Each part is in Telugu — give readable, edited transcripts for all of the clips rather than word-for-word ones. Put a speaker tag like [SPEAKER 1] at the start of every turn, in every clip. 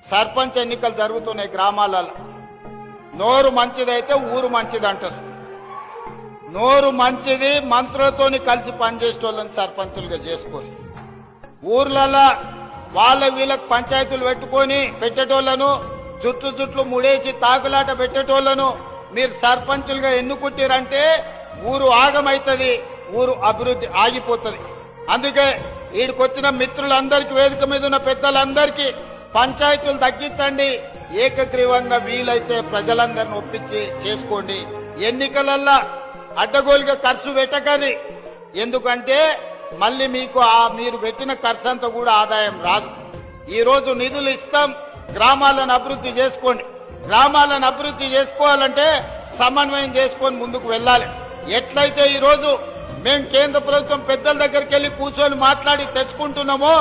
[SPEAKER 1] సర్పంచ్ ఎన్నికలు జరుగుతున్నాయి గ్రామాలలో. నోరు మంచిదైతే ఊరు మంచిది అంటారు. నోరు మంచిది మంత్రులతోని కలిసి పనిచేసేటోళ్ళని సర్పంచులుగా చేసుకోరు. ఊర్లలో వాళ్ళ వీళ్ళకి పంచాయతీలు పెట్టుకొని పెట్టేటోళ్లను జుట్లు ముడేసి తాకులాట పెట్టేటోళ్లను మీరు సర్పంచులుగా ఎన్నుకుంటారంటే ఊరు ఆగమైతుంది, ఊరు అభివృద్ధి ఆగిపోతుంది. అందుకే వీడికొచ్చిన మిత్రులందరికీ, వేదిక మీద ఉన్న పెద్దలందరికీ పంచాయతీలు తగ్గించండి, ఏకగ్రీవంగా వీలైతే ప్రజలందరిని ఒప్పించి చేసుకోండి. ఎన్నికలల్లో అడ్డగోలుగా ఖర్చు పెట్టకండి. ఎందుకంటే మళ్ళీ మీకు మీరు పెట్టిన ఖర్చు అంతా కూడా ఆదాయం రాదు. ఈ రోజు నిధులు ఇస్తాం, గ్రామాలను అభివృద్ధి చేసుకోండి. గ్రామాలను అభివృద్ధి చేసుకోవాలంటే సమన్వయం చేసుకొని ముందుకు వెళ్ళాలి. ఎట్లయితే ఈ రోజు మేము కేంద్ర ప్రభుత్వం పెద్దల దగ్గరికి వెళ్లి కూర్చొని మాట్లాడి తెచ్చుకుంటున్నామో,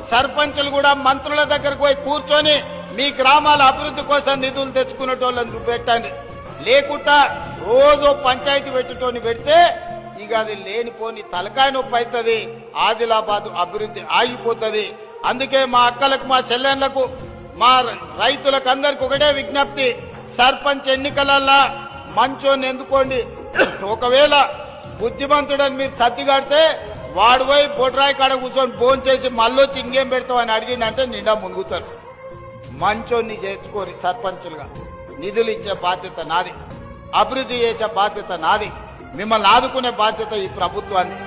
[SPEAKER 1] సర్పంచులు కూడా మంత్రుల దగ్గరకు పోయి కూర్చొని మీ గ్రామాల అభివృద్ధి కోసం నిధులు తెచ్చుకునేటోళ్ళని చూపెట్టండి. లేకుండా రోజు పంచాయతీ పెట్టేటోని పెడితే ఇక అది లేనిపోని తలకాయ నొప్పి అవుతుంది, ఆదిలాబాద్ అభివృద్ధి ఆగిపోతుంది. అందుకే మా అక్కలకు, మా చెల్లెళ్లకు, మా రైతులకు అందరికి ఒకటే విజ్ఞప్తి, సర్పంచ్ ఎన్నికలల్లా మంచోని ఎందుకోండి. ఒకవేళ బుద్ధిమంతుడని మీరు సర్దిగాడితే వాడు పోయి బొడ్రాయి కాడ కూర్చొని ఫోన్ చేసి మళ్ళొచ్చి ఇంకేం పెడతావు అని అడిగిందంటే నిండా మునుగుతారు. మంచోన్ని చేర్చుకోరి సర్పంచులుగా. నిధులు ఇచ్చే బాధ్యత నాది, అభివృద్ధి చేసే బాధ్యత నాది, మిమ్మల్ని ఆదుకునే బాధ్యత ఈ ప్రభుత్వాన్ని.